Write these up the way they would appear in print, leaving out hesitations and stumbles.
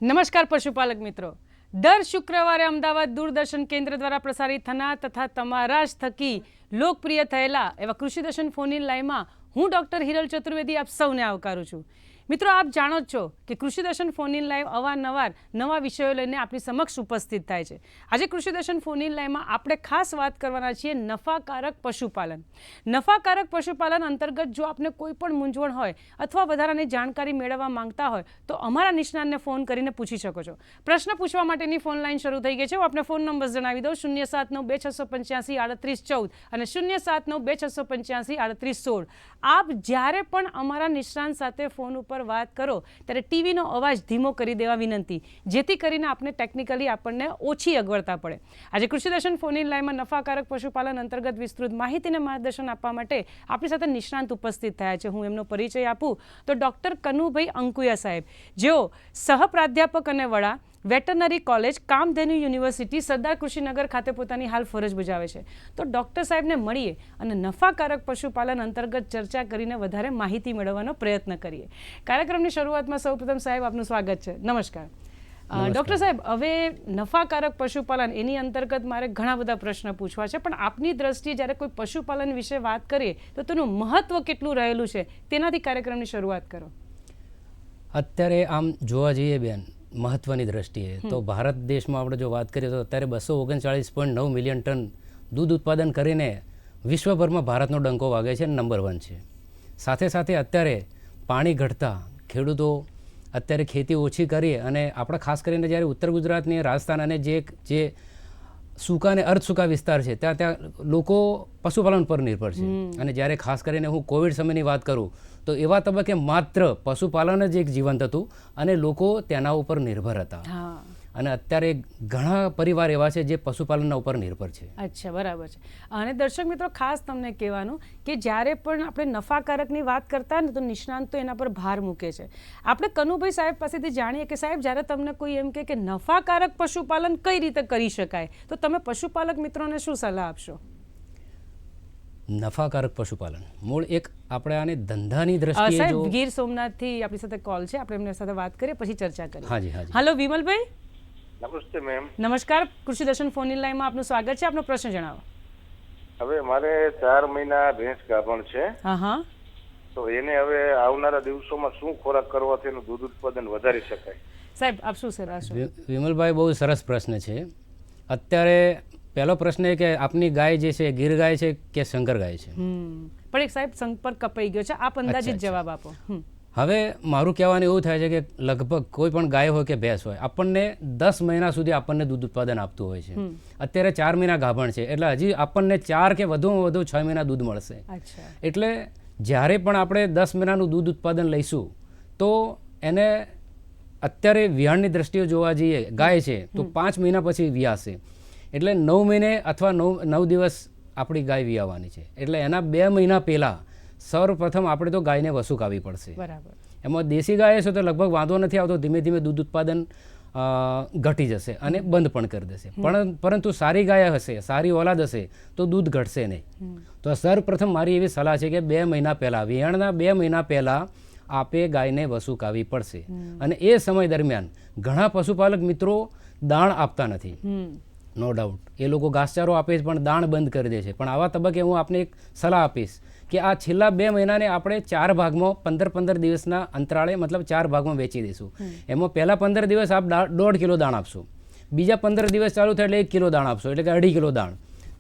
નમસ્કાર પશુપાલક મિત્રો, દર શુક્રવારે અમદાવાદ દૂરદર્શન કેન્દ્ર દ્વારા પ્રસારિત થનાર તથા તમારા જ થકી લોકપ્રિય થયેલા એવા કૃષિ દર્શન ફોન ઇન લાઈવમાં હું ડૉક્ટર હિરલ ચતુર્વેદી આપ સૌને આવકારું છું. મિત્રો, આપ જાણો જ છો કે કૃષિ દર્શન ફોન ઇન લાઈવ અવારનવાર નવા વિષયો લઈને આપણી સમક્ષ ઉપસ્થિત થાય છે. આજે કૃષિ દર્શન ફોન ઇન લાઈવમાં આપણે ખાસ વાત કરવાના છીએ નફાકારક પશુપાલન. નફાકારક પશુપાલન અંતર્ગત જો આપને કોઈ પણ મૂંઝવણ હોય અથવા વધારાની જાણકારી મેળવવા માંગતા હોય તો અમારા નિષ્ણાતને ફોન કરીને પૂછી શકો છો. પ્રશ્ન પૂછવા માટેની ફોન લાઈન શરૂ થઈ ગઈ છે. હું આપને ફોન નંબર જણાવી દઉં: 07926853814 અને 07926853816. આપ જ્યારે પણ અમારા નિષ્ણાત સાથે ફોન ઉપર વાત કરો ત્યારે ટીવીનો અવાજ ધીમો કરી દેવા વિનંતી, જેથી કરીને આપણે ટેકનિકલી આપણને ઓછી અગવડતા પડે. આજે કૃષિ દર્શન ફોન ઇન લાઈવમાં નફાકારક પશુપાલન અંતર્ગત વિસ્તૃત માહિતી અને માર્ગદર્શન આપવા માટે આપણી સાથે નિષ્ણાંત ઉપસ્થિત થયા છે. હું એમનો પરિચય આપું તો ડૉક્ટર કનુભાઈ અંકુયા સાહેબ, જેઓ સહપ્રાધ્યાપક અને વડા veterinary college, Kamdhenu university, Sardar Krushinagar ખાતે પોતાની હાલ ફરજ બજાવે છે. તો ડૉક્ટર સાહેબને મળીએ અને નફાકારક પશુપાલન અંતર્ગત ચર્ચા કરીને વધારે માહિતી મેળવવાનો પ્રયત્ન કરીએ. કાર્યક્રમની શરૂઆતમાં સૌપ્રથમ સાહેબ આપનું સ્વાગત છે. નમસ્કાર ડૉક્ટર સાહેબ. હવે નફાકારક પશુપાલન એની અંતર્ગત મારે ઘણા બધા પ્રશ્ન પૂછવા છે, પણ આપની દ્રષ્ટિએ જ્યારે કોઈ પશુપાલન વિશે વાત કરીએ તો તેનું મહત્વ કેટલું રહેલું છે તેનાથી કાર્યક્રમની શરૂઆત કરો. અત્યારે આમ જોવા જઈએ બેન, મહત્વની દ્રષ્ટિએ તો ભારત દેશમાં આપણે જો વાત કરીએ તો અત્યારે 239.9 મિલિયન ટન દૂધ ઉત્પાદન કરીને વિશ્વભરમાં ભારતનો ડંકો વાગે છે, નંબર 1 છે. સાથે સાથે અત્યારે પાણી ઘટતા ખેડૂતો અત્યારે ખેતી ઓછી કરીએ અને આપણે ખાસ કરીને જ્યારે ઉત્તર ગુજરાતની, રાજસ્થાન અને જે સૂકા અને અર્ધ સૂકા વિસ્તાર છે ત્યાં લોકો પશુપાલન પર નિર્ભર છે. અને જ્યારે ખાસ કરીને હું કોવિડ સમયની વાત કરું તો એવા તબક્કે માત્ર પશુપાલન જ એક જીવંત હતું અને લોકો તેના ઉપર નિર્ભર હતા. અને અત્યારે ઘણા પરિવાર એવા છે જે પશુપાલનના ઉપર નિર્ભર છે. અચ્છા, બરાબર છે. અને દર્શક મિત્રો, ખાસ તમને કહેવાનું કે જ્યારે પણ આપણે નફાકારકની વાત કરતા ને તો નિષ્ણાંત તો એના પર ભાર મૂકે છે. આપણે કનુભાઈ સાહેબ પાસેથી જાણીએ કે સાહેબ, જ્યારે તમને કોઈ એમ કે નફાકારક પશુપાલન કઈ રીતે કરી શકાય તો તમે પશુપાલક મિત્રોને શું સલાહ આપશો? નફાકારક પશુપાલન મૂળ એક આપણે આને ધંધાની દ્રષ્ટિએ જો ગીર સોમનાથથી આપણી સાથે કોલ છે, આપણે એમની સાથે વાત કરીએ પછી ચર્ચા કરીએ. હાજી હાજી. હાલો વિમલભાઈ. નમસ્તે મેમ. નમસ્કાર. કૃષિ દર્શન ફોન ઇન લાઈવમાં આપનું સ્વાગત છે. આપનો પ્રશ્ન જણાવો. હવે મારે 4 મહિના ભેંસ ગાભણ છે. હા. તો એને હવે આવનારા દિવસોમાં શું ખોરાક કરવાથી એનું દૂધ ઉત્પાદન વધારી શકાય? સાહેબ આપ શું સલાહ આપશો? વિમલભાઈ, બહુ સરસ પ્રશ્ન છે. અત્યારે પહેલો પ્રશ્ન એ કે આપની ગાય જે છે ગીર ગાય છે કે શંકર ગાય છે? પણ એક સાહેબ સંપર્ક કપાઈ ગયો છે, આપ અંદાજિત જવાબ આપો. હવે મારું કહેવાનું એવું થાય છે કે લગભગ કોઈ પણ ગાય હોય કે ભેંસ હોય આપણને 10 મહિના સુધી આપણને દૂધ ઉત્પાદન આપતું હોય છે. અત્યારે 4 મહિના ગાભણ છે એટલે હજી આપણને 4 કે વધુમાં વધુ 6 મહિના દૂધ મળશે. એટલે જ્યારે પણ આપણે 10 મહિનાનું દૂધ ઉત્પાદન લઈશું તો એને અત્યારે વિહાણની દ્રષ્ટિએ જોવા જઈએ ગાય છે તો 5 મહિના પછી વિયાશે. એટલે 9 મહિને અથવા 9 દિવસ આપણી ગાય વિયાવાની છે. એટલે એના 2 મહિના પહેલાં સર્વપ્રથમ આપણે તો ગાયને વસુકાવી પડશે. બરાબર. એમાં દેશી ગાય છે તો લગભગ વાંધો નથી આવતો, ધીમે ધીમે દૂધ ઉત્પાદન ઘટી જશે અને બંધ પણ કરી દેશે. પરંતુ સારી ગાય હશે, સારી ઓલાદ હશે તો દૂધ ઘટશે નહીં. તો સર્વપ્રથમ મારી એવી સલાહ છે કે 2 મહિના પહેલાં, વિયાણના 2 મહિના પહેલાં આપે ગાયને વસુકાવી પડશે. અને એ સમય દરમિયાન ઘણા પશુપાલક મિત્રો દાણ આપતા નથી, નો ડાઉટ. એ લોકો ઘાસચારો આપે છે પણ દાણ બંધ કરી દે છે. પણ આવા તબક્કે હું આપને એક સલાહ આપીશ કે આ છેલ્લા 2 મહિનાને આપણે 4 ભાગમાં 15 દિવસના અંતરાળે, મતલબ 4 ભાગમાં વેચી દઈશું. એમાં પહેલા 15 દિવસ આપ 1.5 કિલો દાણ આપશો, બીજા 15 દિવસ ચાલુ થાય એટલે 1 કિલો દાણ આપશો, એટલે કે 2.5 કિલો દાણ.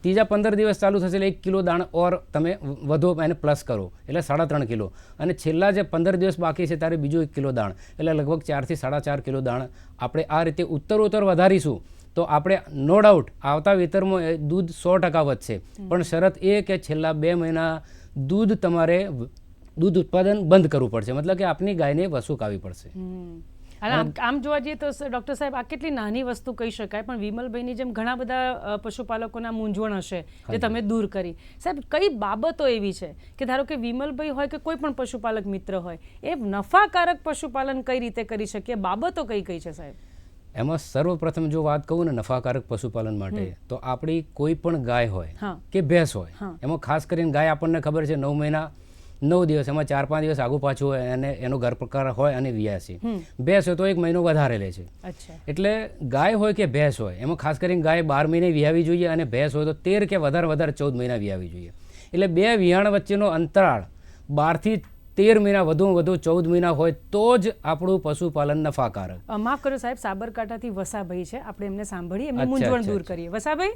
ત્રીજા 15 દિવસ ચાલુ થશે એટલે 1 કિલો દાણ ઓર તમે વધુ એને પ્લસ કરો એટલે 3.5 કિલો. અને છેલ્લા જે 15 દિવસ બાકી છે ત્યારે બીજું 1 કિલો દાણ, એટલે લગભગ 4 થી 4.5 કિલો દાણ આપણે આ રીતે ઉત્તરોત્તર વધારીશું તો આપણે નો ડાઉટ આવતા વેતરમાં દૂધ 100% વધશે. પણ શરત એ કે છેલ્લા 2 મહિના દૂધ તમારે દૂધ ઉત્પાદન બંધ કરવું પડશે, મતલબ કે આપની ગાયને વસુકાવી પડશે. આમ જોવા જઈએ તો ડૉક્ટર સાહેબ આ કેટલી નાની વસ્તુ કહી શકાય, પણ વિમલભાઈની જેમ ઘણા બધા પશુપાલકોના મૂંઝવણ હશે જે તમે દૂર કરી. સાહેબ, કઈ બાબતો એવી છે કે ધારો કે વિમલભાઈ હોય કે કોઈ પણ પશુપાલક મિત્ર હોય એ નફાકારક પશુપાલન કઈ રીતે કરી શકીએ? બાબતો કઈ કઈ છે સાહેબ? એમાં સર્વપ્રથમ જો વાત કહું ને નફાકારક પશુપાલન માટે તો આપણી કોઈ પણ ગાય હોય કે ભેંસ હોય, એમાં ખાસ કરીને ગાય આપણને ખબર છે 9 મહિના 9 દિવસ, એમાં 4-5 દિવસ આગુ પાછું હોય અને એનો ઘર પ્રકાર હોય અને વિયાસી. ભેંસ હોય તો 1 મહિનો વધારે લે છે. અચ્છા. એટલે ગાય હોય કે ભેંસ હોય, એમાં ખાસ કરીને ગાય 12 મહિને વિયાવી જોઈએ અને ભેંસ હોય તો 13 કે વધારે 14 મહિના વિયાવી જોઈએ. એટલે 2 વિયાણ વચ્ચેનો અંતરાળ 12 થી 13 મહિના, વધુમાં વધુ 14 મહિના હોય તો જ આપણું પશુપાલન નફાકારક. માફ કરો સાહેબ, સાબરકાંઠાથી વસાભાઈ છે, આપણે એમને સાંભળીએ, એમની અચ્છા, મૂંઝવણ અચ્છા, દૂર કરીએ. વસાભાઈ,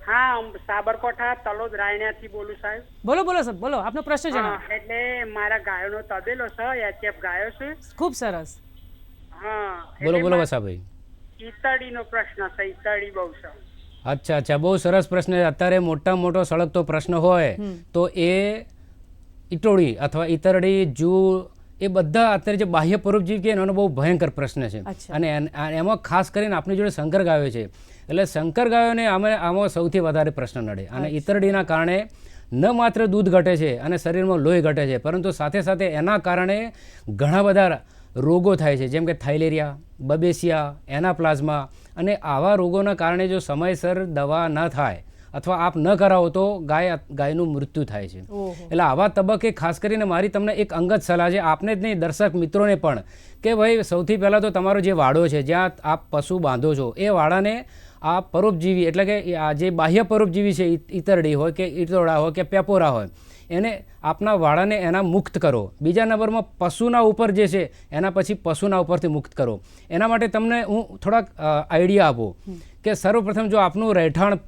હા, સાબરકાંઠા તલોદ રાયણાથી બોલું સાહેબ. બોલો બોલો સાહેબ, બોલો, આપનો પ્રશ્ન જણાવો. હા, એટલે મારા ગાયોનો તબેલો છે, એચએફ ગાયો છે. ખૂબ સરસ. હા, બોલો બોલો વસાભાઈ. ઈતળીનો પ્રશ્ન છે, ઈતળી બહુ છે. અચ્છા અચ્છા, બહુ સરસ પ્રશ્ન છે. અત્યારે મોટો સળગતો પ્રશ્ન હોય તો એ ઈટોળી અથવા ઈતરડી, જૂ, એ બધા અત્યારે જે બાહ્ય પરોપજીવી કે એનો બહુ ભયંકર પ્રશ્ન છે. અને એમાં ખાસ કરીને આપણી જોડે શંકર ગાયો છે, એટલે શંકર ગાયોને આમાં સૌથી વધારે પ્રશ્ન નડે. અને ઈતરડીના કારણે ન માત્ર દૂધ ઘટે છે અને શરીરમાં લોહી ઘટે છે, પરંતુ સાથે સાથે એના કારણે ઘણા બધા રોગો થાય છે, જેમ કે થાઇલેરિયા, બબેસિયા, એનાપ્લાઝમા. અને આવા રોગોના કારણે જો સમયસર દવા ન થાય અથવા આપ ન કરાવો તો ગાયનું મૃત્યુ થાય છે. એટલે આવા તબક્કે ખાસ કરીને મારી તમને એક અંગત સલાહ છે, આપને જ નહીં, દર્શક મિત્રોને પણ, કે ભાઈ સૌથી પહેલાં તો તમારો જે વાડો છે, જ્યાં આપ પશુ બાંધો છો, એ વાડાને આ પરોપજીવી એટલે કે આ જે બાહ્ય પરોપજીવી છે, ઈતરડી હોય કે ઈતોળા હોય કે પેપોરા હોય, એને આપના વાડાને એના મુક્ત કરો. બીજા નંબરમાં પશુના ઉપર જે છે એના પછી પશુના ઉપરથી મુક્ત કરો. એના માટે તમને હું થોડાક આઈડિયા આપું કે સર્વપ્રથમ જો આપનું રહેઠાણ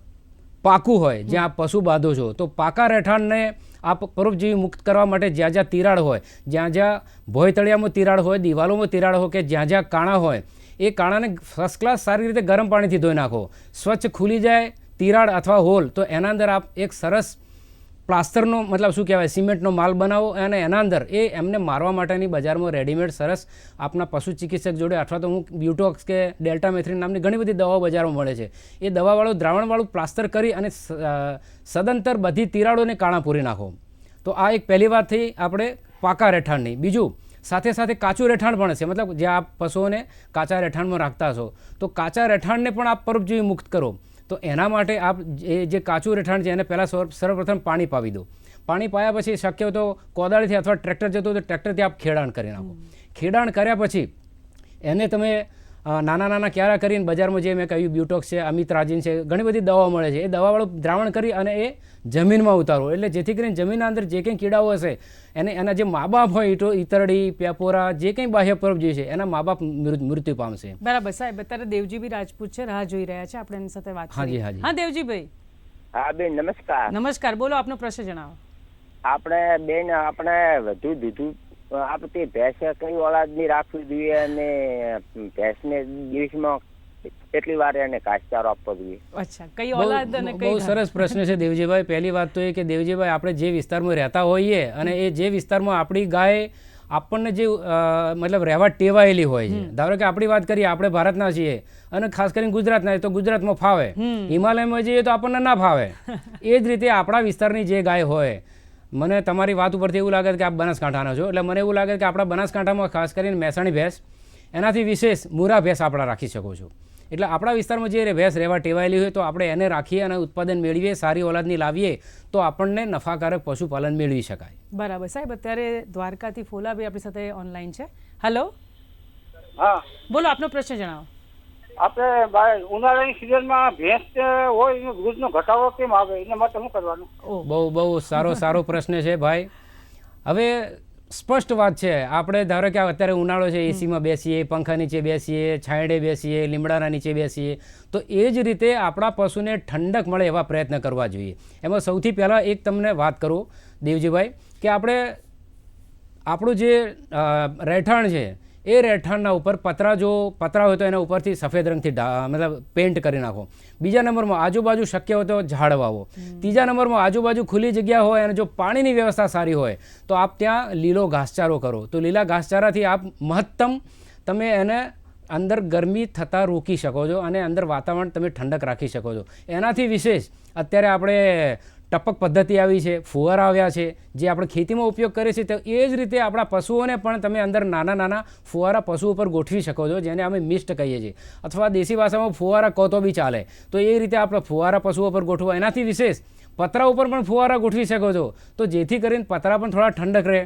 પાકું હોય, જ્યાં આપ પશુ બાંધો છો, તો પાકા રહેઠાણને આપ પરોપજીવી મુક્ત કરવા માટે જ્યાં જ્યાં તિરાડ હોય, જ્યાં ભોયતળિયામાં તિરાડ હોય, દિવાલોમાં તિરાડ હોય કે જ્યાં કાણા હોય, એ કાણાને ફર્સ્ટ ક્લાસ સારી રીતે ગરમ પાણીથી ધોઈ નાખો. સ્વચ્છ ખુલી જાય તિરાડ અથવા હોલ, તો એના અંદર આપ એક સરસ પ્લાસ્ટરનો મતલબ શું કહેવાય, સિમેન્ટનો માલ બનાવો અને એના અંદર એમને મારવા માટેની બજારમાં રેડીમેડ સરસ આપના પશુ ચિકિત્સક જોડે અથવા તો હું બ્યુટોક્સ કે ડેલ્ટામેથ્રિન નામની ઘણી બધી દવાઓ બજારમાં મળે છે, એ દવાવાળું દ્રાવણવાળું પ્લાસ્ટર કરી અને સદંતર બધી તિરાડોને કાણા પૂરી નાખો. તો આ એક પહેલી વાત થઈ આપણે પાકા રહેઠાણની. બીજું, સાથે સાથે કાચું રહેઠાણ પણ છે, મતલબ જે આપ પશુઓને કાચા રહેઠાણમાં રાખતા છો, તો કાચા રહેઠાણને પણ આપ પરોપજીવી મુક્ત કરો. તો એના માટે આપ જે કાચું રહેઠાણ છે એને પહેલાં સર્વપ્રથમ પાણી પાવી દો. પાણી પાયા પછી શક્ય હોય તો કોદાળીથી અથવા ટ્રેક્ટર જતું હોય તો ટ્રેક્ટરથી આપ ખેડાણ કરી નાખો. ખેડાણ કર્યા પછી એને તમે નાના ક્યારા કરીને બજારમાં જે મેં કહ્યું બ્યુટોક્સ છે, અમિત્રાજીન છે, ઘણી બધી દવાઓ મળે છે, એ દવાવાળું દ્રાવણ કરી અને એ જમીનમાં ઉતારો. એટલે જેથી કરીને જમીનના અંદર જે કંઈ કીડાઓ હશે એના જે મા બાપ હોય, ઈતરડી, પેપોરા, જે કંઈ બાહ્ય પરોપજીવી છે, એના મા બાપ મૃત્યુ પામશે. બરાબર સાહેબ, અત્યારે દેવજીભાઈ રાજપૂત છે, રાહ જોઈ રહ્યા છે, આપણે એની સાથે વાત કરીએ. હાજી. હા દેવજીભાઈ. હા બેન, નમસ્કાર. નમસ્કાર, બોલો, આપનો પ્રશ્ન જણાવો. આપણે બેન, આપણે વધુ દૂધ આપણે ભેંસ કઈ ઓલાદની રાખવી જોઈએ અને ભેંસને દિવસમાં કેટલી વાર એને ઘાસચારો આપવો જોઈએ? અચ્છા, કઈ ઓલાદ અને કઈ? બહુ સરસ પ્રશ્ન છે દેવજીભાઈ. પહેલી વાત તો એ કે દેવજીભાઈ, આપણે જે વિસ્તારમાં રહેતા હોઈએ અને એ જે વિસ્તારમાં આપણી ગાય આપણને જે મતલબ રહેવા ટેવાયેલી હોય છે, ધારો કે આપણી વાત કરીએ, આપણે ભારતના છીએ અને ખાસ કરીને ગુજરાતના, તો ગુજરાતમાં ફાવે, હિમાલયમાં જઈએ તો આપણને ના ફાવે. એ જ રીતે આપણા વિસ્તારની જે ગાય હોય, મને તમારી વાત ઉપરથી એવું લાગે કે આપ બનાસકાંઠાના છો, એટલે મને એવું લાગે કે આપણા બનાસકાંઠામાં ખાસ કરીને મહેસાણી ભેંસ, એનાથી વિશેષ મુરા ભેંસ આપણા રાખી શકો છો. એટલે આપણા વિસ્તારમાં જે ભેંસ રહેવા ટેવાયેલી હોય તો આપણે એને રાખીએ અને ઉત્પાદન મેળવીએ, સારી ઓલાદની લાવીએ તો આપણને નફાકારક પશુપાલન મેળવી શકાય. બરાબર સાહેબ, અત્યારે દ્વારકાથી ફોલાભાઈ આપણી સાથે ઓનલાઈન છે. હેલો. હા, બોલો, આપનો પ્રશ્ન જણાવો. આપણે ઉનાળાની સિઝનમાં ભેંસ હોય એનો દૂધનો ઘટાડો કેમ આવે, એના માટે શું કરવાનું? બહુ સારો પ્રશ્ન છે ભાઈ. હવે સ્પષ્ટ વાત છે, આપણે ધારો કે અત્યારે ઉનાળો છે, એસીમાં બેસીએ, પંખા નીચે બેસીએ, છાંયડે બેસીએ, લીમડાના નીચે બેસીએ, તો એ જ રીતે આપણા પશુને ઠંડક મળે એવા પ્રયત્ન કરવા જોઈએ. એમાં સૌથી પહેલાં એક તમને વાત કરું દેવજીભાઈ, કે આપણું જે રહેઠાણ છે એ રહેઠાણના ઉપર પતરા હોય તો એના ઉપરથી સફેદ રંગથી મતલબ પેન્ટ કરી નાખો. બીજા નંબરમાં આજુબાજુ શક્ય હોય તો ઝાડ વાવો. ત્રીજા નંબરમાં આજુબાજુ ખુલ્લી જગ્યા હોય અને જો પાણીની વ્યવસ્થા સારી હોય તો આપ ત્યાં લીલો ઘાસચારો કરો. તો લીલા ઘાસચારાથી આપ મહત્તમ તમે એને અંદર ગરમી થતાં રોકી શકો છો અને અંદર વાતાવરણ તમે ઠંડક રાખી શકો છો. એનાથી વિશેષ અત્યારે આપણે ટપક પદ્ધતિ આવી છે, ફુવારા આવ્યા છે, જે આપણે ખેતીમાં ઉપયોગ કરીએ છીએ, તો એ જ રીતે આપણા પશુઓને પણ તમે અંદર નાના ફુવારા પશુ ઉપર ગોઠવી શકો છો, જેને અમે મિસ્ટ કહીએ છીએ, અથવા દેશી ભાષામાં ફુવારા કહો તો બી ચાલે. તો એ રીતે આપણે ફુવારા પશુઓ પર ગોઠવો. એનાથી વિશેષ પતરા ઉપર પણ ફુવારા ગોઠવી શકો છો, તો જેથી કરીને પતરા પણ થોડા ઠંડક રહે.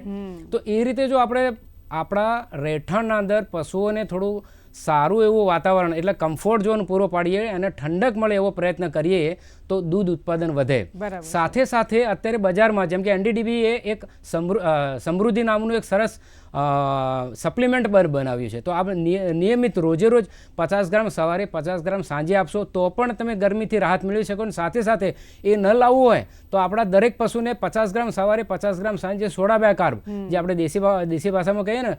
તો એ રીતે જો આપણે આપણા રહેઠાણના અંદર પશુઓને થોડું સારું એવું વાતાવરણ એટલે કમ્ફર્ટ ઝોન પૂરો પાડીએ અને ઠંડક મળે એવો પ્રયત્ન કરીએ તો દૂધ ઉત્પાદન વધે. બરાબર. સાથે સાથે અત્યારે બજારમાં જેમ કે NDDB એ એક સમૃદ્ધિ નામનું એક સરસ સપ્લિમેન્ટ બનાવ્યું છે. તો આપણે નિયમિત રોજે રોજ 50 ગ્રામ સવારે 50 ગ્રામ સાંજે આપશો તો પણ તમે ગરમીથી રાહત મેળવી શકો. અને સાથે સાથે એ ન લાવવું હોય તો આપણા દરેક પશુને 50 ગ્રામ સવારે 50 ગ્રામ સાંજે સોડા બે કાર્બ, જે આપણે દેશી ભાષામાં કહીએ ને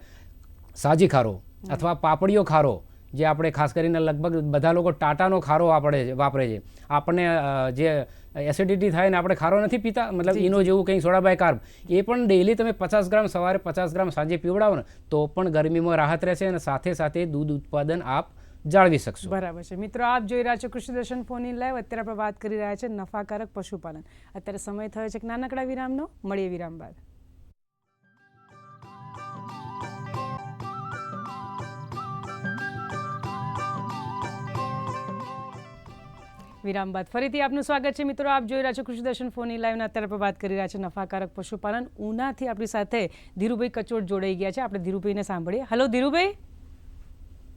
સાજી ખારો અથવા પાપડીઓ ખારો, જે આપણે ખાસ કરીને લગભગ બધા લોકો ટાટાનો ખારો વાપરે છે. આપણને જે એસિડિટી થાય ને આપણે ખારો નથી પીતા, મતલબ ઈનો જેવું કંઈ સોડા બાય કાર્બ, એ પણ ડેઈલી તમે 50 ગ્રામ સવારે 50 ગ્રામ સાંજે પીવડાવો ને તો પણ ગરમીમાં રાહત રહેશે અને સાથે સાથે દૂધ ઉત્પાદન આપ જાળવી શકશો. બરાબર છે મિત્રો, આપ જોઈ રહ્યા છો કૃષિ દર્શન ફોન ઇન લાઈવ. અત્યારે આપણે વાત કરી રહ્યા છે નફાકારક પશુપાલન. અત્યારે સમય થયો છે એક નાનકડા વિરામનો. મળીએ વિરામ બાદ. વિરામ બાદ ફરીથી આપનું સ્વાગત છે મિત્રો. આપ જોઈ રહ્યા છો કૃષિ દર્શન ફોન ઇન લાઈવના. અત્યારે આપણે વાત કરી રહ્યા છે નફાકારક પશુપાલન. ઉનાથી આપણી સાથે ધીરુભાઈ કચોડ જોડાઈ ગયા છે. આપણે ધીરુભાઈને સાંભળીએ. હલો ધીરુભાઈ.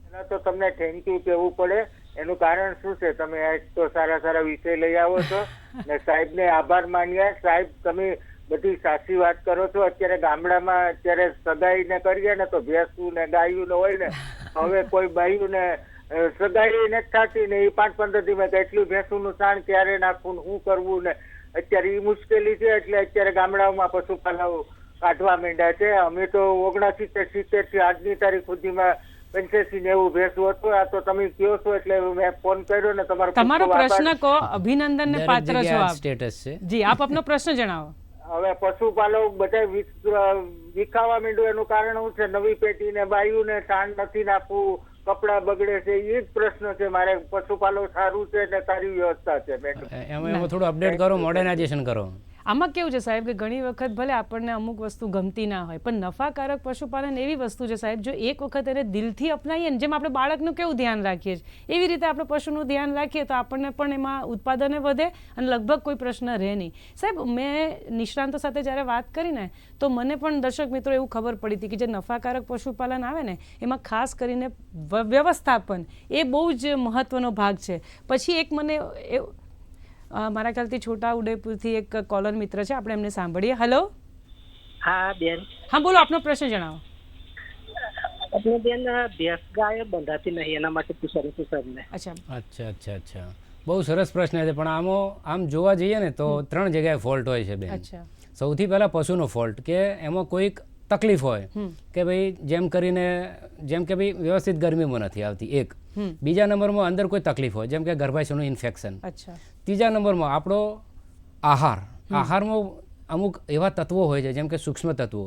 એના તો તમને થેન્ક યુ કહેવું પડે. એનું કારણ શું છે, તમે આજ તો સારા સારા વિષય લઈ આવો છો ને સાહેબને આભાર માનીએ. સાહેબ તમે બધી સાચી વાત કરો છો. અત્યારે ગામડામાં અત્યારે સગાઈ ને કરીએ ને તો ભેંસું ને ગાયું ને હોય ને, હવે કોઈ બાયું ને સગાઈ નથી થતી ને એ 5-15 દિવસ એટલું ભેંસુનું સાણ ક્યારે નાખવું, શું કરવું ને અત્યારે એ મુશ્કેલી છે. એટલે અત્યારે ગામડાઓમાં પશુપાલકો કાઢવા માંડ્યા છે. અમે તો 69-70 થી આજની તારીખ સુધીમાં 85-90 ભેંસું હતું. આ તો તમે કહો છો એટલે મેં ફોન કર્યો ને. તમારો પ્રશ્ન કહો. અભિનંદન ને પાત્ર છો આપ. સ્ટેટસ છે જી, આપ આપનો પ્રશ્ન જણાવો. હવે પશુપાલક બધા વિખાવા માંડ્યું. એનું કારણ શું છે? નવી પેઢી ને બાયું ને સાણ નથી નાખવું, કપડા બગડે છે. એ જ પ્રશ્ન છે મારે. પશુપાલક સારું છે ને સારી વ્યવસ્થા છે. એમાં થોડું અપડેટ કરો, મોડર્નાઇઝેશન કરો. આમાં કેવું છે સાહેબ કે ઘણી વખત ભલે આપણને અમુક વસ્તુ ગમતી ના હોય, પણ નફાકારક પશુપાલન એવી વસ્તુ છે સાહેબ, જો એક વખત એને દિલથી અપનાવીએ ને, જેમ આપણે બાળકનું કેવું ધ્યાન રાખીએ છીએ એવી રીતે આપણે પશુનું ધ્યાન રાખીએ તો આપણને પણ એમાં ઉત્પાદને વધે અને લગભગ કોઈ પ્રશ્ન રહે નહીં. સાહેબ, મેં નિષ્ણાંતો સાથે જ્યારે વાત કરીને તો મને પણ દર્શક મિત્રો એવું ખબર પડી હતી કે જે નફાકારક પશુપાલન આવે ને એમાં ખાસ કરીને વ્યવસ્થાપન એ બહુ જ મહત્વનો ભાગ છે. પછી એક મને મારા ખ્યાલથી છોટા ઉદયપુરથી એક કોલર મિત્ર છે, આપણે એમને સાંભળીએ. હલો. હા બેન. હા બોલો, આપનો પ્રશ્ન જણાવો. આપણે બેન ભેંસ ગાય બંધાતી નહીં, એના માટે પૂછવાનું હતું સરને. અચ્છા. બહુ સરસ પ્રશ્ન છે, પણ આમ જોવા જઈએ ને તો 3 જગ્યાએ ફોલ્ટ હોય છે બેન. સૌથી પહેલા પશુનો ફોલ્ટ, કે એમાં કોઈક તકલીફ હોય કે ભાઈ જેમ કે ભાઈ વ્યવસ્થિત ગરમીમાં નથી આવતી, એક. બીજા નંબરમાં અંદર કોઈ તકલીફ હોય જેમ કે ગર્ભાશયનું ઇન્ફેક્શન. ત્રીજા નંબરમાં આપણો આહારમાં અમુક એવા તત્વો હોય છે જેમ કે સૂક્ષ્મ તત્વો.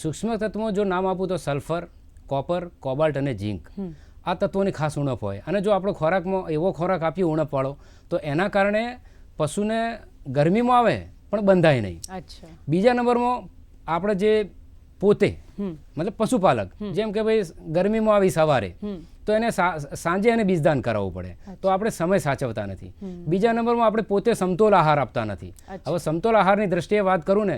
સૂક્ષ્મ તત્વો જો નામ આપું તો સલ્ફર, કોપર, કોબાલ્ટ અને ઝીંક. આ તત્વોની ખાસ ઉણપ હોય. અને જો આપણો ખોરાકમાં એવો ખોરાક આપીએ ઉણપવાળો તો એના કારણે પશુને ગરમીમાં આવે પણ બંધાય નહીં. બીજા નંબરમાં આપણે જે પોતે મતલબ પશુપાલક, જેમ કે ભાઈ ગરમીમાં આવી સવારે તો એને સાંજે એને બીજદાન કરાવવું પડે, તો આપણે સમય સાચવતા નથી. બીજા નંબરમાં આપણે પોતે સમતોલ આહાર આપતા નથી. હવે સમતોલ આહારની દ્રષ્ટિએ વાત કરું ને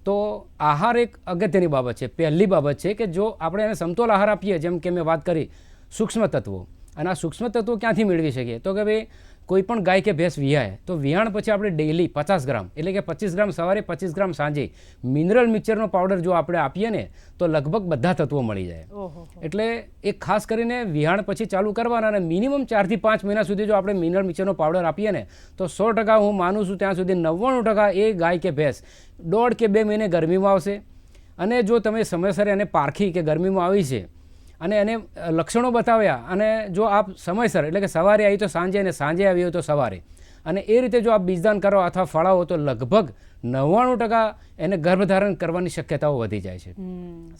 તો આહાર એક અગત્યની બાબત છે. પહેલી બાબત છે કે જો આપણે એને સમતોલ આહાર આપીએ, જેમ કે મેં વાત કરી સૂક્ષ્મ તત્વો, અને આ સૂક્ષ્મ તત્વો ક્યાંથી મેળવી શકીએ તો કે ભાઈ કોઈ પણ ગાય કે ભેંસ વિહાય તો વિહાણ પછી આપણે ડેઈલી 50 ગ્રામ એટલે કે 25 ગ્રામ સવારે 25 ગ્રામ સાંજે મિનરલ મિક્સરનો પાવડર જો આપણે આપીએ ને તો લગભગ બધા તત્વો મળી જાય. એટલે એક ખાસ કરીને વિહાણ પછી ચાલુ કરવાના અને મિનિમમ 4 થી 5 મહિના સુધી જો આપણે મિનરલ મિક્સરનો પાવડર આપીએ ને તો 100% હું માનું છું ત્યાં સુધી 99% એ ગાય કે ભેંસ 1.5 કે 2 મહિને ગરમીમાં આવશે. અને જો તમે સમયસર એને પારખી કે ગરમીમાં આવી છે અને એને લક્ષણો બતાવ્યા અને જો આપ સમયસર એટલે કે સવારે આવી તો સાંજે અને સાંજે આવી હોય તો સવારે, અને એ રીતે જો આપ બીજદાન કરો અથવા ફળાવો તો લગભગ 99% એને ગર્ભધારણ કરવાની શક્યતાઓ વધી જાય છે.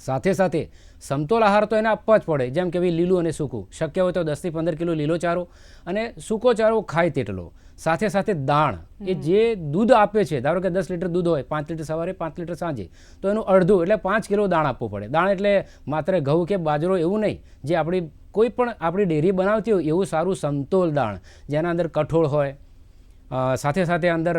સાથે સાથે સમતોલ આહાર તો એને આપવા જ પડે, જેમ કે ભાઈ લીલું અને સૂકું. શક્ય હોય તો 10 થી 15 કિલો લીલો ચારો અને સૂકો ચારો ખાય તેટલો. સાથે સાથે દાણ, એ જે દૂધ આપે છે, ધારો કે 10 લીટર દૂધ હોય, 5 લીટર સવારે 5 લીટર સાંજે, તો એનું અડધું એટલે 5 કિલો દાણ આપવું પડે. દાણ એટલે માત્ર ઘઉં કે બાજરો એવું નહીં, જે કોઈ પણ આપણી ડેરી બનાવતી હોય એવું સારું સમતોલ દાણ, જેના અંદર કઠોળ હોય, સાથે સાથે અંદર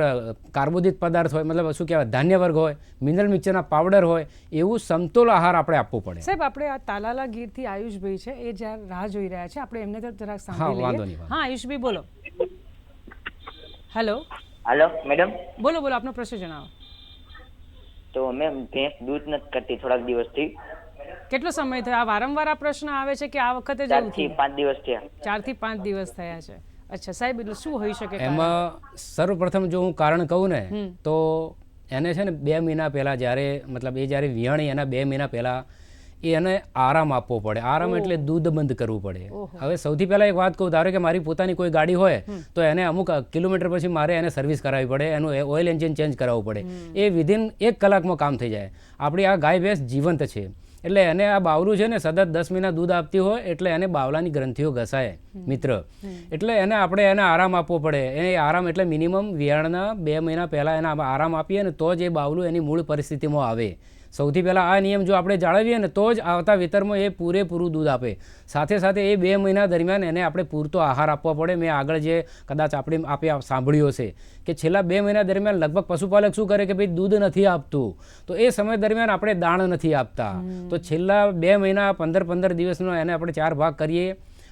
કાર્બોદિત પદાર્થ હોય, મતલબ શું કહેવાય, ધાન્ય વર્ગ હોય, મિનરલ મિક્સરના પાવડર હોય, એવું સમતોલ આહાર આપણે આપવો પડે. સાહેબ આપણે આ તાલાલા ગીરથી આયુષભાઈ છે, એ જ્યારે રાહ જોઈ રહ્યા છે, આપણે એમને તો જરાક હા, સાંભળી વાંધો લઈએ. નહીં. હા આયુષભાઈ બોલો. હેલો, હાલો મેડમ, બોલો બોલો, આપનો પ્રશ્ન જણાવો. તો મેમ ભેંસ દૂધ નથી કરતી થોડાક દિવસથી. કેટલો સમય થયો? આ વારંવાર આ પ્રશ્ન આવે છે કે આ વખતે જ એવું 4 થી થયું? 5 દિવસ થયા. 4 થી 5 દિવસ થયા છે. અચ્છા સાહેબ, એટલે શું હોઈ શકે કારણ? એમાં સર્વપ્રથમ જો હું કારણ કહું ને તો એને છે ને 2 મહિના પહેલાં જ્યારે મતલબ એ જ્યારે વિયાણી એના 2 મહિના પહેલાં એને આરામ આપવો પડે. આરામ એટલે દૂધ બંધ કરવું પડે. હવે સૌથી પહેલાં એક વાત કહું, ધારો કે મારી પોતાની કોઈ ગાડી હોય તો એને અમુક કિલોમીટર પછી મારે એને સર્વિસ કરાવવી પડે, એનું ઓઇલ એન્જિન ચેન્જ કરાવવું પડે. એ વિધિન 1 કલાકમાં કામ થઈ જાય. આપણી આ ગાય ભેંસ જીવંત છે એટલે એને આ બાવલું છે ને સતત 10 મહિના દૂધ આપતી હોય એટલે એને બાવલાની ગ્રંથિઓ ઘસાય મિત્ર. એટલે એને આપણે એને આરામ આપવો પડે. એ આરામ એટલે મિનિમમ વિયાણના 2 મહિના પહેલાં એને આરામ આપીએ ને તો જ એ બાવલું એની મૂળ પરિસ્થિતિમાં આવે. સૌથી પહેલાં આ નિયમ જો આપણે જાળવીએ ને તો જ આવતા વિતરમાં એ પૂરેપૂરું દૂધ આપે. સાથે સાથે એ 2 મહિના દરમિયાન એને આપણે પૂરતો આહાર આપવો પડે. મેં આગળ જે કદાચ આપણે સાંભળ્યું છે કે છેલ્લા 2 મહિના દરમિયાન લગભગ પશુપાલક શું કરે કે ભાઈ દૂધ નથી આપતું, તો એ સમય દરમિયાન આપણે દાણ નથી આપતા. તો છેલ્લા 2 મહિના 15 દિવસનો એને આપણે 4 ભાગ કરીએ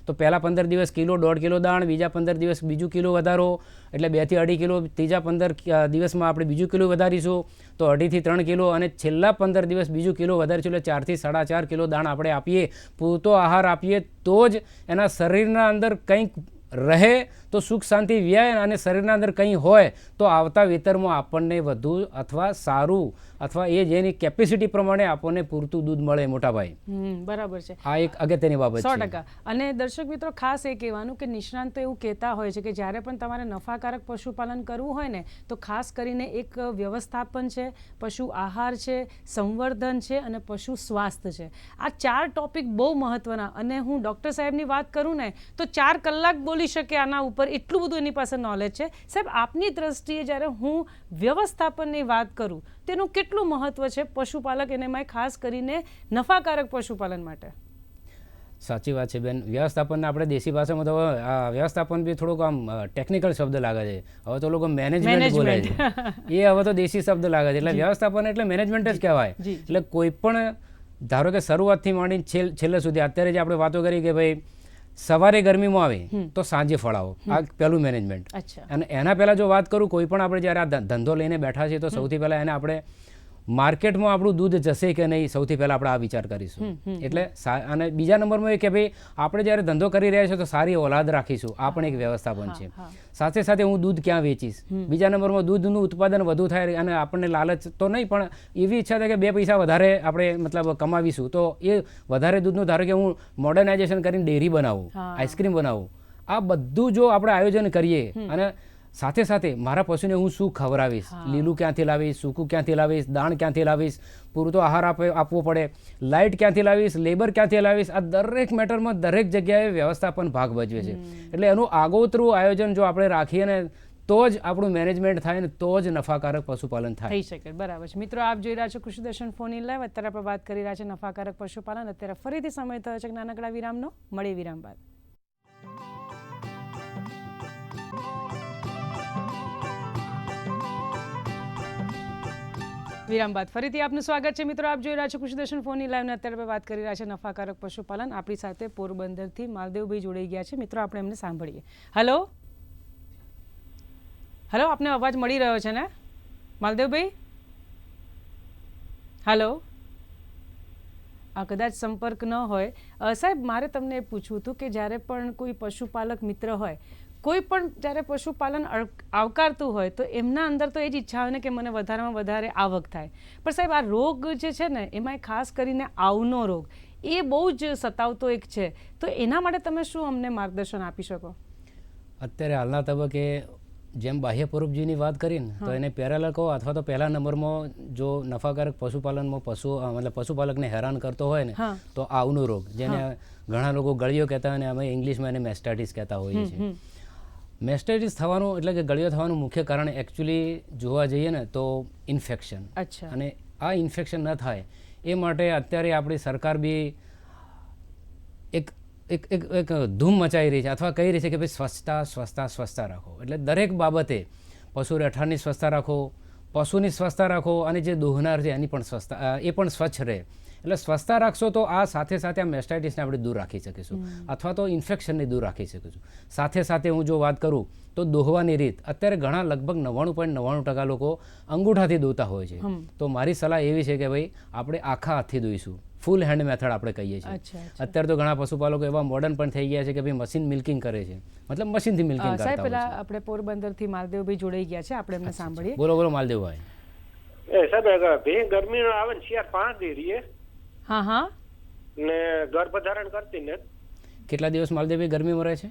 તો પહેલાં 15 દિવસ કિલો 1.5 કિલો દાણ, બીજા 15 દિવસ બીજું કિલો વધારો એટલે 2 થી 2.5 કિલો, ત્રીજા 15 દિવસમાં આપણે બીજું કિલો વધારીશું તો 2.5 થી 3 કિલો, અને છેલ્લા 15 દિવસ બીજું કિલો વધારીશું એટલે 4 થી 4.5 કિલો દાણ આપણે આપીએ. પૂરતો આહાર આપીએ તો જ એના શરીરના અંદર કંઈક રહે તો સુખ શાંતિ વ્યાય, અને શરીરના અંદર કંઈ હોય તો આવતા વેતરમાં આપણને વધુ અથવા સારું અથવા એ જેની કેપેસિટી પ્રમાણે આપણને પૂરતું દૂધ મળે. મોટા ભાઈ, બરાબર છે, આ એક અગત્યની બાબત છે. 100%. અને દર્શક મિત્રો ખાસ એ કહેવાનું કે નિષ્ણાંતો એવું કહેતા હોય છે કે જ્યારે પણ તમારે નફાકારક પશુપાલન કરવું હોય ને તો ખાસ કરીને એક વ્યવસ્થાપન છે, પશુ આહાર છે, સંવર્ધન છે અને પશુ સ્વાસ્થ્ય છે. આ 4 ટોપિક બહુ મહત્વના, અને હું ડૉક્ટર સાહેબની વાત કરું ને તો 4 કલાક બોલી શકે આના ઉપર, એટલું બધું એની પાસે નોલેજ છે. સાહેબ આપની દ્રષ્ટિએ જ્યારે હું વ્યવસ્થાપનની વાત કરું તેનું કેટલું મહત્વ છે પશુપાલક એને એમાં ખાસ કરીને નફાકારક પશુપાલન માટે? સાચી વાત છે બેન. વ્યવસ્થાપનને આપણે દેશી ભાષામાં તો આ વ્યવસ્થાપન બી થોડુંક આમ ટેકનિકલ શબ્દ લાગે છે. હવે તો લોકો મેનેજમેન્ટ બોલે છે, એ હવે તો દેશી શબ્દ લાગે છે. એટલે વ્યવસ્થાપન એટલે મેનેજમેન્ટ જ કહેવાય. એટલે કોઈ પણ ધારો કે શરૂઆતથી માંડીને છેલ્લે સુધી, અત્યારે જે આપણે વાતો કરી કે ભાઈ સવારે ગરમીમાં આવે તો સાંજે ફળ આવો, આ પહેલું મેનેજમેન્ટ. અને એના પહેલાં જો વાત કરું, કોઈ પણ આપણે જ્યારે આ ધંધો લઈને બેઠા છીએ તો સૌથી પહેલાં એને આપણે માર્કેટમાં આપણું દૂધ જશે કે નહીં, સૌથી પહેલાં આપણે આ વિચાર કરીશું. એટલે અને બીજા નંબરમાં એ કે ભાઈ આપણે જ્યારે ધંધો કરી રહ્યા છીએ તો સારી ઓલાદ રાખીશું, આ પણ એક વ્યવસ્થાપન છે. સાથે સાથે હું દૂધ ક્યાં વેચીશ, બીજા નંબરમાં દૂધનું ઉત્પાદન વધુ થાય અને આપણને લાલચ તો નહીં પણ એવી ઈચ્છા થાય કે 2 પૈસા વધારે આપણે મતલબ કમાવીશું, તો એ વધારે દૂધનું ધારો કે હું મોડર્નાઇઝેશન કરીને ડેરી બનાવું, આઈસ્ક્રીમ બનાવું, આ બધું જો આપણે આયોજન કરીએ અને સાથે સાથે મારા પશુને હું શું ખવડાવીશ, લીલું ક્યાંથી લાવીશ, સૂકું ક્યાંથી લાવીશ, દાણ ક્યાંથી લાવીશ, પૂરતો આહાર આપવો પડે, લાઇટ ક્યાંથી લાવીશ, લેબર ક્યાંથી લાવીશ, આ દરેક મેટરમાં દરેક જગ્યાએ વ્યવસ્થાપન ભાગ ભજવે છે. એટલે એનું આગોતરું આયોજન જો આપણે રાખીએ ને તો જ આપણું મેનેજમેન્ટ થાય ને તો જ નફાકારક પશુપાલન થાય. થઈ શકે. બરાબર છે મિત્રો, આપ જોઈ રહ્યા છો કૃષિ દર્શન ફોન ઇન લાઈવ. અત્યારે આપણે વાત કરી રહ્યા છીએ નફાકારક પશુપાલન. અત્યારે ફરીથી સમય થયો છે નાનકડા વિરામનો. મળીએ વિરામ બાદ. વિરામ બાદ ફરીથી આપનું સ્વાગત છે મિત્રો. આપ જોઈ રહ્યા છો કૃષિ દર્શન ફોન ઇન લાઈવ ને અત્યારે વાત કરી રહ્યા છે નફાકારક પશુપાલન. આપણી સાથે પોરબંદરથી માલદેવભાઈ જોડાઈ ગયા છે. મિત્રો આપણે એમને સાંભળીએ. હેલો હેલો, આપને અવાજ મળી રહ્યો છે ને માલદેવભાઈ? હેલો, કદાચ સંપર્ક ન હોય. સાહેબ મારે તમને પૂછવું હતું કે જ્યારે પણ કોઈ પશુપાલક મિત્ર હોય, કોઈ પણ જ્યારે પશુપાલન આવકારતું હોય તો એમના અંદર તો એ જ ઈચ્છા હોય ને કે મને વધારેમાં વધારે આવક થાય. પણ સાહેબ આ રોગ જે છે ને એમાં ખાસ કરીને આવનો રોગ એ બહુ જ સતાવતો એક છે, તો એના માટે તમે શું અમને માર્ગદર્શન આપી શકો? અત્યારે હાલના તબક્કે જેમ બાહ્ય પરોપજીવીની વાત કરીને તો એને પેરેલલ કહો અથવા તો પહેલા નંબરમાં જો નફાકારક પશુપાલનમાં મતલબ પશુપાલકને હેરાન કરતો હોય ને તો આવનો રોગ, જેને ઘણા લોકો ગળિયો કહેતા હોય અને અમે ઇંગ્લિશમાં એને મેસ્ટાઇટિસ કહેતા હોઈએ છીએ. મેસ્ટાઇટિસ થવાનું એટલે કે ગળિયો થવાનું મુખ્ય કારણ એકચ્યુઅલી જોવા જઈએ ને તો ઇન્ફેક્શન. અને આ ઇન્ફેક્શન ન થાય એ માટે અત્યારે આપણી સરકાર બી એક એક એક એક ધૂમ મચાઈ રહી છે અથવા કહી રહી છે કે ભાઈ સ્વચ્છતા સ્વચ્છતા સ્વચ્છતા રાખો. એટલે દરેક બાબતે પશુ રહેઠાણની સ્વચ્છતા રાખો, પશુની સ્વચ્છતા રાખો અને જે દોહનાર છે એની પણ સ્વચ્છતા, એ પણ સ્વચ્છ રહે. એટલે સ્વચ્છતા રાખશો તો આ સાથે સાથે આ મેસ્ટાઇટિસને આપણે દૂર રાખી શકીશું અથવા તો ઇન્ફેક્શનને દૂર રાખી શકીશું. સાથે સાથે હું જો વાત કરું તો દોહવાની રીત, અત્યારે ઘણા લગભગ 99.99% લોકો અંગૂઠાથી દોતા હોય છે. તો મારી સલાહ એવી છે કે ભાઈ આપણે આખા હાથથી દોઈશું. ફૂલ હેન્ડ મેથડ આપણે કહીએ છીએ. અત્યારે તો ઘણા પશુપાલકો એવા મોડર્ન પણ થઈ ગયા છે કે ભાઈ મશીન મિલ્કિંગ કરે છે, મતલબ મશીનથી મિલ્કિંગ કરતા સાહેબ હોય પેલા છે. આપણે પોરબંદરથી માલદેવભાઈ જોડાઈ ગયા છે, આપણે એમને સાંભળીએ. બોલો બોલો માલદેવભાઈ. સાહેબ ભે ગરમીનો આવે ને 4-5 દી રહીએ હા હા ને ગર્ભધારણ કરતી ને કેટલા દિવસ માલદેવભાઈ ગરમીમાં રહે છે?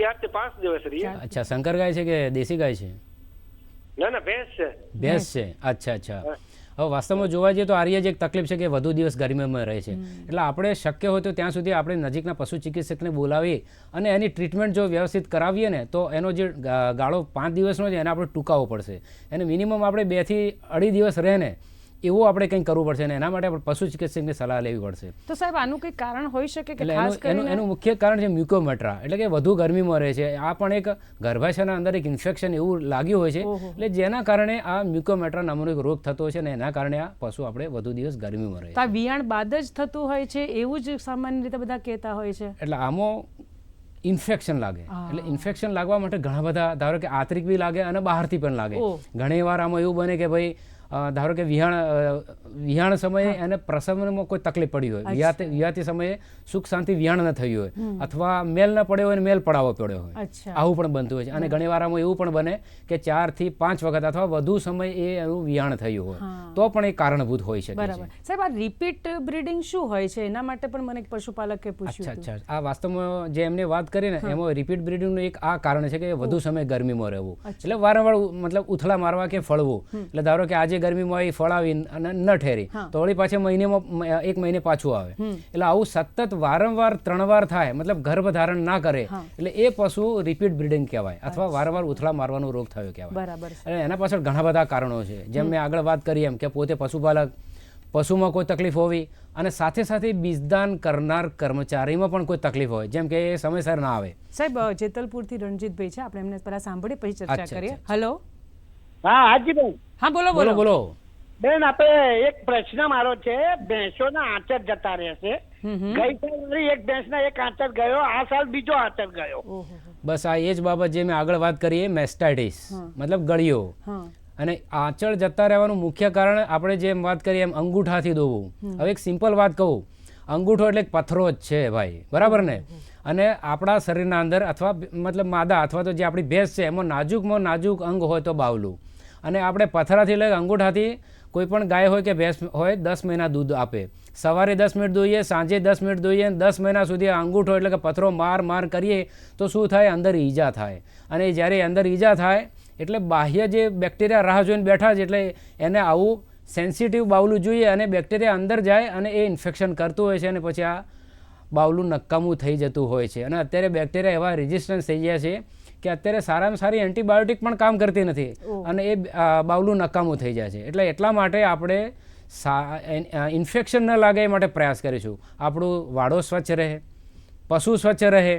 4 થી 5 દિવસ રહીએ. અચ્છા, શંકર ગાય છે કે દેશી ગાય છે? ના ના ભેંસ છે. ભેંસ છે. અચ્છા અચ્છા. હવે વાસ્તવમાં જોવા જઈએ તો આર્ય જ એક તકલીફ છે કે વધુ દિવસ ગરમીમાં રહે છે. એટલે આપણે શક્ય હોય તો ત્યાં સુધી આપણે નજીકના પશુ ચિકિત્સકને બોલાવી અને એની ટ્રીટમેન્ટ જો વ્યવસ્થિત કરાવીએ ને તો એનો જે ગાળો 5 દિવસનો છે એને આપણે ટૂંકાવવો પડશે. એને મિનિમમ આપણે 2 થી 2.5 દિવસ રહે ને એવું આપણે કંઈક કરવું પડશે અને એના માટે આપણે પશુ ચિકિત્સકની સલાહ લેવી પડશે. તો સાહેબ આનું કંઈ કારણ હોઈ શકે કે એટલે ખાસ કરીને એનું મુખ્ય કારણ છે મ્યુકોમેટ્રા, એટલે કે વધુ ગરમીમાં રહે છે. આ પણ એક ગર્ભાશયના અંદર એક ઇન્ફેક્શન એવું લાગ્યું હોય છે, એટલે જેના કારણે આ મ્યુકોમેટ્રા નામનો એક રોગ થતો હોય છે અને એના કારણે આ પશુ આપણે વધુ દિવસ ગરમીમાં રહે તો આ વિયાણ બાદ જ થતું હોય છે એવું જ સામાન્ય રીતે બધા કહેતા હોય છે. એટલે આમાં ઇન્ફેક્શન લાગે. એટલે ઇન્ફેક્શન લાગવા માટે ઘણા બધા, ધારો કે આંતરિક બી લાગે અને બહારથી પણ લાગે. ઘણી વાર આમાં એવું બને કે ભાઈ ધારો કે વિહાણ સમયે અને પ્રસવમાં કોઈ તકલીફ પડી હોય, વિહાતી સમયે સુખ શાંતિ વિહાણ ન થયું હોય અથવા મેલ ન પડ્યો હોય અને મેલ પડાવવો પડ્યો હોય, આવું પણ બનતું હોય છે. અને ઘણી વાર આમાં એવું પણ બને કે 4 થી 5 વખત અથવા વધુ સમય એનું વિહાણ થયું હોય તો પણ એ કારણભૂત હોઈ શકે છે. બરાબર. સાહેબ આ રિપીટ બ્રીડિંગ શું હોય છે? એના માટે પણ મને એક પશુપાલકે પૂછ્યું હતું. અચ્છા, આ વાસ્તવમાં જે એમને વાત કરી ને એમાં રિપીટ બ્રીડિંગનું એક આ કારણ છે કે વધુ સમય ગરમીમાં રહેવું, એટલે વારંવાર મતલબ ઉથલા મારવા કે ફળવું. એટલે ધારો કે આજે ગરમીમાં એ ફળાવી અને ન ઠેરી તો વળી પાછા મહિનેમાં 1 મહિને પાછું આવે. એટલે આવું સતત વારંવાર 3 વાર થાય, મતલબ ગર્ભ ધારણ ના કરે એટલે એ પશુ રિપીટ બ્રીડિંગ કહેવાય અથવા વારંવાર ઉથલા મારવાનો રોગ થયો કહેવાય. અને એના પાછળ ઘણા બધા કારણો છે. જેમ મેં આગળ વાત કરી એમ કે પોતે પશુપાલક, પશુમાં કોઈ તકલીફ હોવી અને સાથે સાથે બીજદાન કરનાર કર્મચારીમાં પણ કોઈ તકલીફ હોય, જેમ કે એ સમયસર ના આવે. સાહેબ જેતલપુરથી રણજીતભાઈ છે, આપણે એમને પહેલા સાંભળીએ પછી ચર્ચા કરીએ. હેલો. હા હાજીભાઈ. હા બોલો બોલો બોલો. બેન આપણે એક પ્રશ્ન મારો છે. ભેંસોના આંચર જતા રહેશે. ગઈ સાલ એક ભેંસના એક આંચર ગયો, આ સાલ બીજો આંચર ગયો. બસ આ એ જ બાબત જે મેં આગળ વાત કરી, મેસ્ટાઇટિસ મતલબ ગળીઓ. અને આંચળ જતા રહેવાનું મુખ્ય કારણ આપણે જેમ વાત કરીએ એમ અંગૂઠાથી દોવું. હવે એક સિમ્પલ વાત કહું, અંગૂઠો એટલે પથ્થરો જ છે ભાઈ, બરાબર ને? અને આપણા શરીરના અંદર અથવા મતલબ માદા અથવા તો જે આપણી ભેંસ છે એમાં નાજુકમાં નાજુક અંગ હોય તો બાવલું. અને આપણે પથરાથી લઈ અંગૂઠાથી કોઈ પણ ગાય હોય કે ભેંસ હોય 10 મહિના દૂધ આપે. સવારે 10 મિનિટ દોઈએ, સાંજે 10 મિનિટ દોઈએ, 10 મહિના સુધી અંગૂઠો એટલે કે પથરો માર કરીએ તો શું થાય? અંદર ઈજા થાય. અને જ્યારે અંદર ઈજા થાય એટલે બાહ્ય જે બેક્ટેરિયા રાહ જોઈને બેઠા છે, એટલે એને આવું સેન્સિટિવ બાવલું જોઈએ અને બેક્ટેરિયા અંદર જાય અને એ ઇન્ફેક્શન કરતું હોય છે અને પછી આ બાવલું નકામું થઈ જતું હોય છે. અને અત્યારે બેક્ટેરિયા એવા રેઝિસ્ટન્સ થઈ ગયા છે કે અત્યારે સારામાં સારી એન્ટીબાયોટિક પણ કામ કરતી નથી અને એ બાવલું નકામું થઈ જાય છે. એટલે એટલા માટે આપણે ઇન્ફેક્શન ન લાગે એ માટે પ્રયાસ કરીશું. આપણું વાડો સ્વચ્છ રહે, પશુ સ્વચ્છ રહે,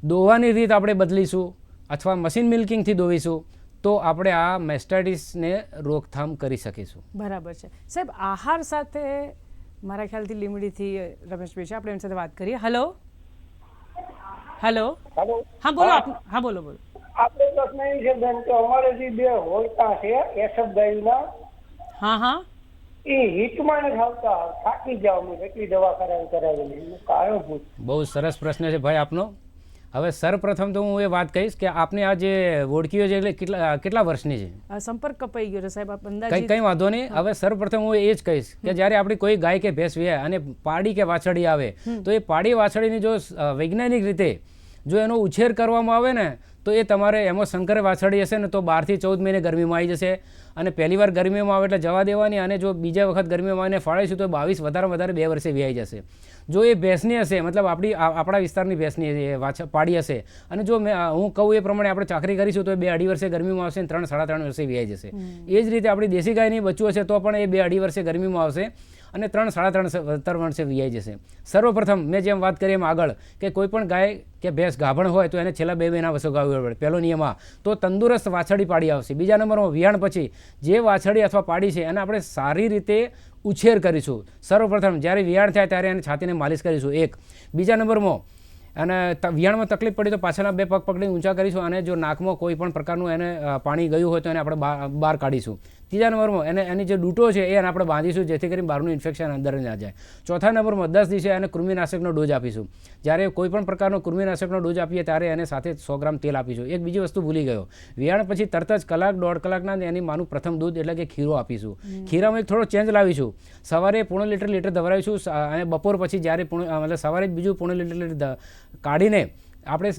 દોવાની રીત આપણે બદલીશું અથવા મશીન મિલ્કિંગથી દોવીશું તો આપણે આ મેસ્ટાઇટિસને રોકથામ કરી શકીશું. બરાબર છે. સાહેબ આહાર સાથે મારા ખ્યાલથી લીમડીથી રમેશભાઈ છે, આપણે એમની સાથે વાત કરીએ. હેલો. હેલો. હા બોલો. હા બોલો બોલો. આપણે પ્રશ્ન એ છે બેન કે અમારે જે 2 હોલતા છે એસબ ગાયના, હા હા, એ હિટમાં નથી આવતા, થાકી જાવ અમે કેટલી દવા કરાવેલી, કારણ શું? બહુ સરસ પ્રશ્ન છે ભાઈ આપનો. હવે સર્વપ્રથમ તો હું એ વાત કહીશ કે આપની આ જે ઓળખીઓ છે એટલે કેટલા વર્ષની છે? સંપર્ક કપાઈ ગયો છે સાહેબ, આપ અંદાજે. કંઈ વાંધો નહીં. હવે સર્વપ્રથમ હું એ જ કહીશ કે જ્યારે આપણી કોઈ ગાય કે ભેંસ વ્યાય અને પાડી કે વાછડી આવે તો એ પાડી વાછડીની જો વૈજ્ઞાનિક રીતે જો એનો ઉછેર કરવામાં આવે ને તો એ તમારે એમાં સંકર વાછડી હશે ને તો 12 થી 14 મહિને ગરમીમાં આવી જશે અને પહેલી વાર ગરમીમાં આવે એટલે જવા દેવાની, અને જો બીજા વખત ગરમીમાં આવીને ફાળીશું તો 22 વધારે 2 વર્ષે વ્યાઈ જશે. જો એ ભેંસની હશે, મતલબ આપણા વિસ્તારની ભેંસની પાડી હશે, અને જો હું કહું એ પ્રમાણે આપણે ચાકરી કરીશું તો એ 2-2.5 વર્ષે ગરમીમાં આવશે, 3-3.5 વર્ષે વ્યાઈ જશે. એ જ રીતે આપણી દેશી ગાયની બચ્ચું હશે તો પણ એ 2-2.5 વર્ષે ગરમીમાં આવશે અને 3-3.5 વર્ષે વ્યાઈ જશે. સર્વપ્રથમ મેં જેમ વાત કરી એમ આગળ કે કોઈ પણ ગાય કે ભેંસ ગાભણ હોય તો એને છેલ્લા 2 મહિના વસોગાવવી પડે. પહેલો નિયમ આ, તો તંદુરસ્ત વાછડી પાડી આવશે. બીજા નંબરમાં વિયાણ પછી જે વાછડી અથવા પાડી છે એને આપણે સારી રીતે ઉછેર કરીશું. સર્વપ્રથમ જ્યારે વિયાણ થાય ત્યારે એને છાતીને માલિશ કરીશું, 1. બીજા નંબરમાં અને વિયાણમાં તકલીફ પડી તો પાછળના 2 પગ પકડી ઊંચા કરીશું, અને જો નાકમાં કોઈ પણ પ્રકારનું એને પાણી ગયું હોય તો એને આપણે બહાર કાઢીશું. ત્રીજા નંબરમાં એની જે ડૂંટો છે એને આપણે બાંધીશું જેથી કરીને બહારનું ઇન્ફેક્શન અંદર ના જાય. ચોથા નંબરમાં 10 દિવસે એને કૃમિનાશકનો ડોઝ આપીશું. જ્યારે કોઈ પણ પ્રકારનો કૃમિનાશકનો ડોઝ આપીએ ત્યારે એને સાથે 100 ગ્રામ તેલ આપીશું. એક બીજી વસ્તુ ભૂલી ગયો, વિયાણ પછી તરત જ કલાક 1.5 કલાકના એની માનું પ્રથમ દૂધ એટલે કે ખીરો આપીશું. ખીરામાં એક થોડો ચેન્જ લાવીશું. સવારે 0.5 લીટર ધવરાવીશું, અને બપોર પછી જ્યારે મતલબ સવારે જ બીજું 0.5 લીટર કાઢીને આપણે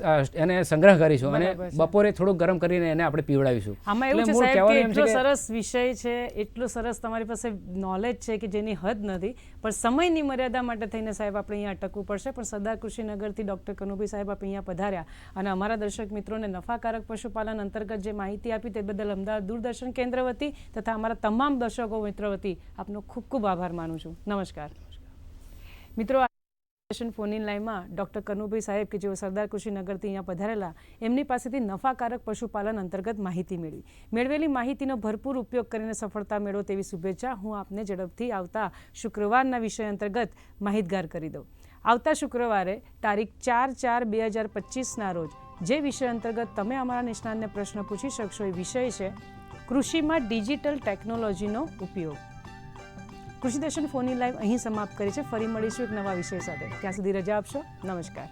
એને સંગ્રહ કરીશું, અને બપોરે થોડું ગરમ કરીને એને આપણે પીવડાવીશું. આમાં એવું છે સાહેબ કે એટલો સરસ વિષય છે, એટલો સરસ તમારી પાસે નોલેજ છે કે જેની હદ નથી, પણ સમયની મર્યાદા માટે થઈને સાહેબ આપણે અહીંયા અટકવું પડશે. પણ સરદાર કૃષિનગરથી ડૉક્ટર કનુભાઈ સાહેબ આપણે અહીંયા પધાર્યા અને અમારા દર્શક મિત્રોને નફાકારક પશુપાલન અંતર્ગત જે માહિતી આપી તે બદલ અમદાવાદ દૂરદર્શન કેન્દ્ર વતી તથા અમારા તમામ દર્શકો મિત્રો વતી આપનો ખૂબ ખૂબ આભાર માનું છું. નમસ્કાર મિત્રો. ફોન ઇન લાઈનમાં ડૉક્ટર કનુભાઈ સાહેબ કે જેઓ સરદાર કૃષિનગરથી અહીંયા પધારેલા, એમની પાસેથી નફાકારક પશુપાલન અંતર્ગત માહિતી મેળવેલી માહિતીનો ભરપૂર ઉપયોગ કરીને સફળતા મેળવો તેવી શુભેચ્છા હું આપને ઝડપથી આવતા શુક્રવારના વિષય અંતર્ગત માહિતગાર કરી દઉં. આવતા શુક્રવારે તારીખ 4/4/2025ના રોજ જે વિષય અંતર્ગત તમે અમારા નિષ્ણાતને પ્રશ્ન પૂછી શકશો એ વિષય છે કૃષિમાં ડિજિટલ ટેકનોલોજીનો ઉપયોગ. કૃષિ દર્શન ફોન ઇન લાઈવ અહીં સમાપ્ત કરી છે. ફરી મળીશું એક નવા વિષય સાથે. ત્યાં સુધી રજા આપશો. નમસ્કાર.